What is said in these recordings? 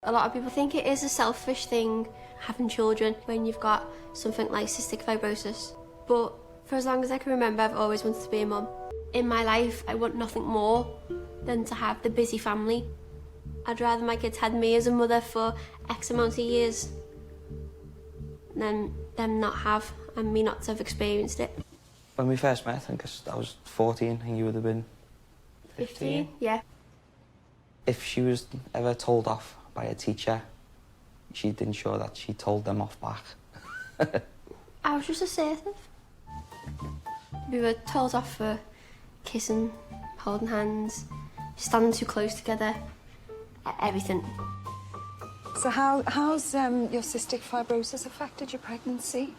A lot of people think it is a selfish thing having children when you've got something like cystic fibrosis. But for as long as I can remember, I've always wanted to be a mum. In my life, I want nothing more than to have the busy family. I'd rather my kids had me as a mother for X amount of years than them not have and me not to have experienced it. When we first met, I think I was 14 and you would have been 15? Yeah. If she was ever told off by a teacher, she'd ensure that she told them off back. I was just assertive. We were told off for kissing, holding hands, standing too close together, everything. So how's your cystic fibrosis affected your pregnancy?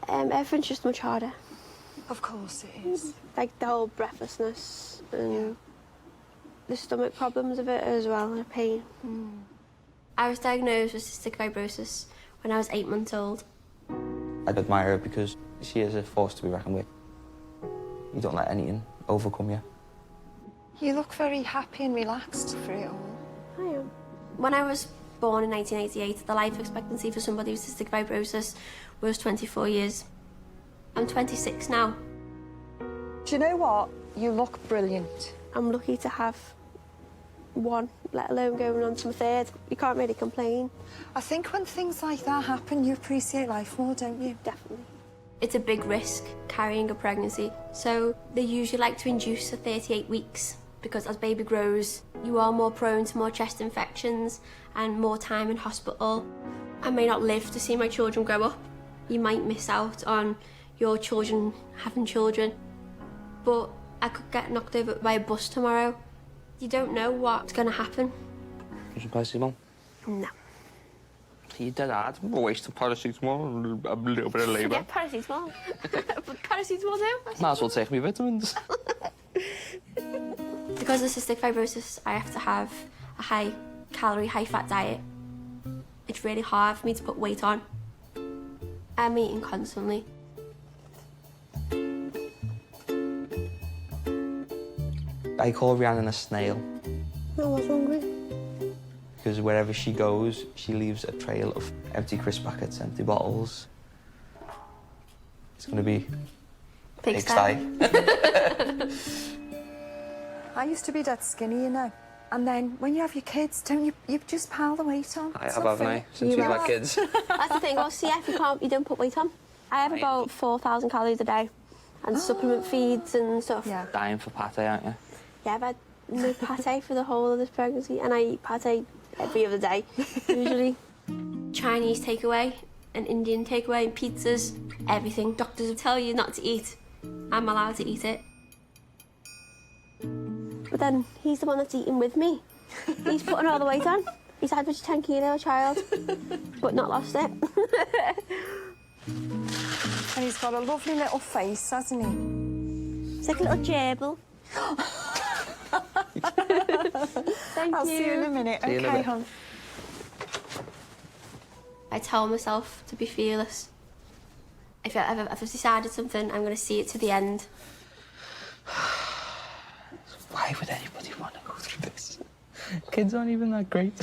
Everything's just much harder. Of course it is. Like the whole breathlessness and the stomach problems of it as well, and the pain. I was diagnosed with cystic fibrosis when I was 8 months old. I admire her because she is a force to be reckoned with. You don't let anything overcome you. You look very happy and relaxed for it all. I am. When I was born in 1988, the life expectancy for somebody with cystic fibrosis was 24 years. I'm 26 now. Do you know what? You look brilliant. I'm lucky to have one, let alone going on to my third. You can't really complain. I think when things like that happen, you appreciate life more, don't you? Definitely. It's a big risk, carrying a pregnancy. So they usually like to induce at 38 weeks because as baby grows, you are more prone to more chest infections and more time in hospital. I may not live to see my children grow up. You might miss out on your children having children, but I could get knocked over by a bus tomorrow. You don't know what's going to happen. Some paracetamol? No. You're dead hard. I'm a waste of paracetamol and a little bit of labour. Forget paracetamol. Paracetamol too. Might as well take me vitamins. Because of cystic fibrosis, I have to have a high-calorie, high-fat diet. It's really hard for me to put weight on. I'm eating constantly. I call Rhiannon a snail. I was hungry. Because wherever she goes, she leaves a trail of empty crisp packets, empty bottles. It's going to be pigsty. I used to be dead skinny, you know. And then when you have your kids, don't you just pile the weight on? I have, haven't I? Since we've had kids. That's the thing. Well, CF, you don't put weight on. I have about 4,000 calories a day, and supplement feeds and stuff. Yeah. Dying for pate, aren't you? Yeah, I've had no pate for the whole of this pregnancy, and I eat pate every other day, usually. Chinese takeaway, and Indian takeaway, and pizzas, everything. Doctors will tell you not to eat. I'm allowed to eat it. But then he's the one that's eating with me. He's putting all the weight on. He's averaged 10 kilo, child, but not lost it. And he's got a lovely little face, hasn't he? It's like a little gerbil. Thank I'll you. see you in a minute. See you in a Okay, bit. hon. I tell myself to be fearless. If I've decided something, I'm going to see it to the end. Why would anybody want to go through this? Kids aren't even that great.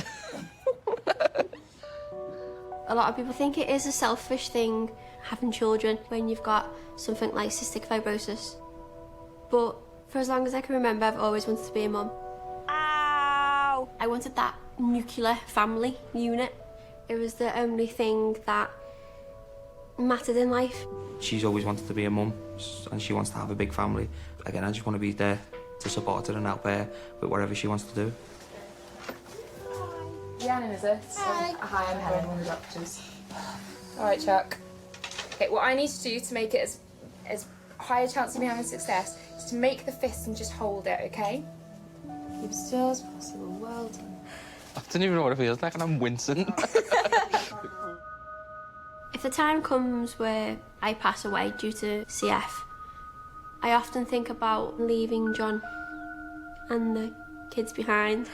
A lot of people think it is a selfish thing having children when you've got something like cystic fibrosis. But for as long as I can remember, I've always wanted to be a mum. Ow! I wanted that nuclear family unit. It was the only thing that mattered in life. She's always wanted to be a mum, and she wants to have a big family. Again, I just want to be there to support her and help her with whatever she wants to do. Rhiannon, is it? Hi. Hi, I'm Helen, one of the doctors. All right, Chuck. Okay, what I need to do to make it as high a chance of me having success is to make the fist and just hold it, okay? Keep as still as possible. Well done. I don't even know what it feels like, and I'm wincing. If the time comes where I pass away due to CF, I often think about leaving John and the kids behind.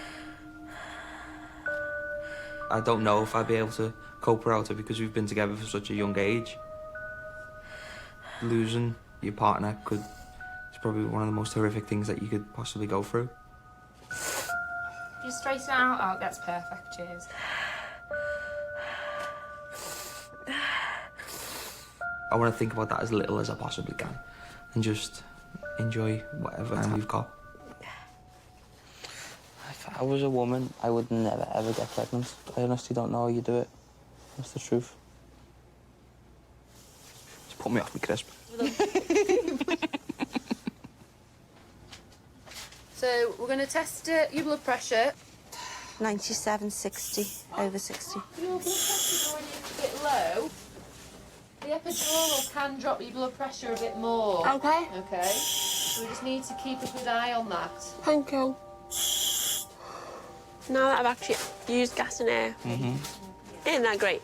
I don't know if I'd be able to cope without her because we've been together for such a young age. Losing your partner is probably one of the most horrific things that you could possibly go through. You straighten it out. Oh, that's perfect. Cheers. I want to think about that as little as I possibly can and just enjoy whatever time we've got. If I was a woman, I would never, ever get pregnant. I honestly don't know how you do it. That's the truth. Just put me off me crisp. So we're going to test your blood pressure. 97/60, over 60. Your blood pressure's already a bit low. The epidural can drop your blood pressure a bit more. Okay. Okay. So we just need to keep a good eye on that. Thank you. Now that I've actually used gas and air, isn't that great?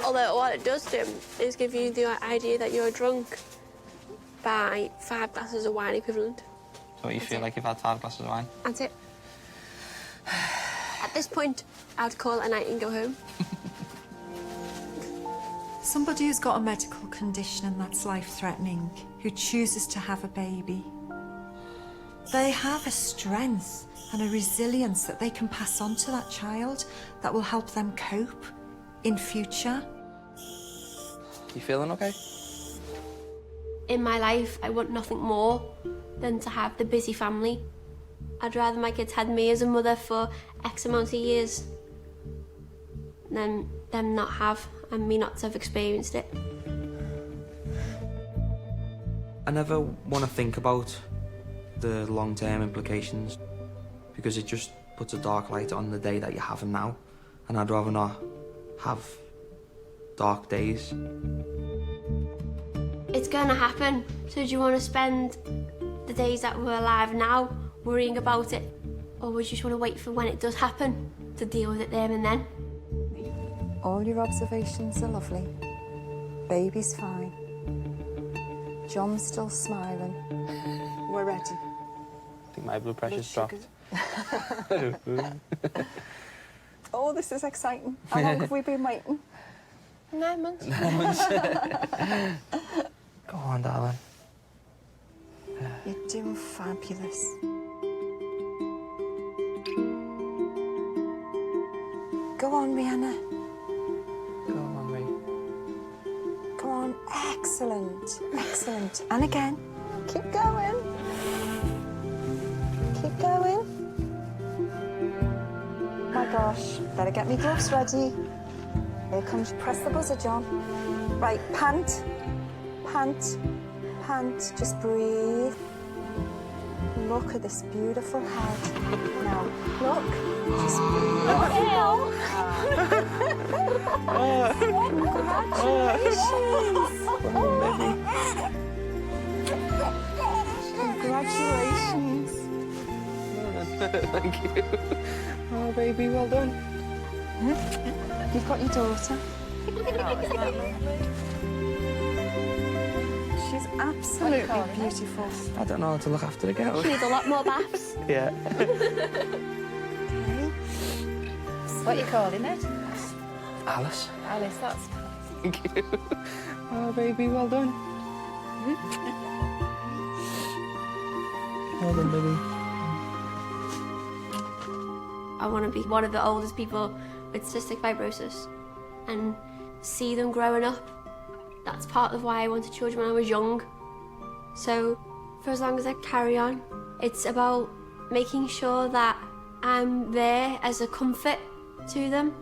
Although what it does do is give you the idea that you're drunk by 5 glasses of wine equivalent. So you feel like you've had 5 glasses of wine? That's it. At this point, I'd call it a night and go home. Somebody who's got a medical condition and that's life-threatening, who chooses to have a baby, they have a strength and a resilience that they can pass on to that child that will help them cope in future. You feeling okay? In my life, I want nothing more than to have the busy family. I'd rather my kids had me as a mother for X amount of years than them not have and me not to have experienced it. I never want to think about the long-term implications because it just puts a dark light on the day that you have them now, and I'd rather not have dark days. It's gonna happen, so do you want to spend the days that we're alive now worrying about it, or would you just want to wait for when it does happen to deal with it there and then? All your observations are lovely. Baby's fine. John's still smiling. We're ready. I think my blood pressure's dropped. Oh, this is exciting. How long have we been waiting? 9 months. Go on, darling. You're doing fabulous. Go on, Rihanna. Go on, Ray. Go on. Excellent. Excellent. And again. Keep going. Keep going. My gosh. Better get me gloves ready. Here comes. Press the buzzer, John. Right. Pant. Pant. Pant. Just breathe. Look at this beautiful head. Now, look. Just breathe. Congratulations. Congratulations. Thank you. Oh, baby, well done. You've got your daughter. She's absolutely beautiful. I don't know how to look after the girl. She needs a lot more baths. Yeah. Okay. What are you calling it? Alice. Alice, that's... Thank you. Oh, baby, well done. Well done, baby. I want to be one of the oldest people with cystic fibrosis and see them growing up. That's part of why I wanted children when I was young. So for as long as I carry on, it's about making sure that I'm there as a comfort to them